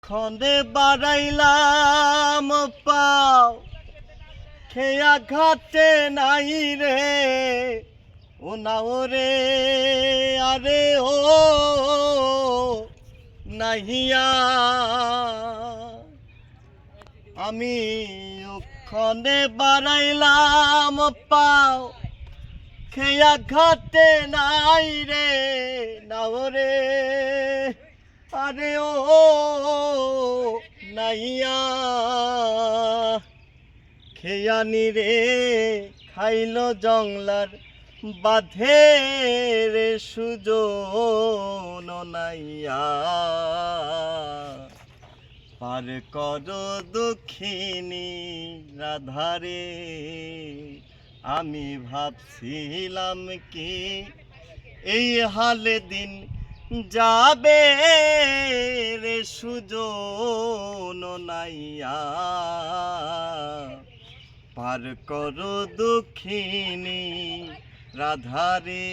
খন্দে বাড়াইলাম পাও খেয়া ঘাটে নাই রে ও নাও রে আরে ও নাহিয়া আমি ওখানে বাড়াইলাম পাও খেয়া ঘাটে নাই রে নাও রে আরে ও নাইয়া খেয়ানি রে খাইল জংলার বাধে রে সুজন নাইয়া পার কর দক্ষিণী রাধারে আমি ভাবছিলাম কি এই হালে দিন যাবে রে সুজন নাইয়া পার কর দক্ষিণী রাধারে।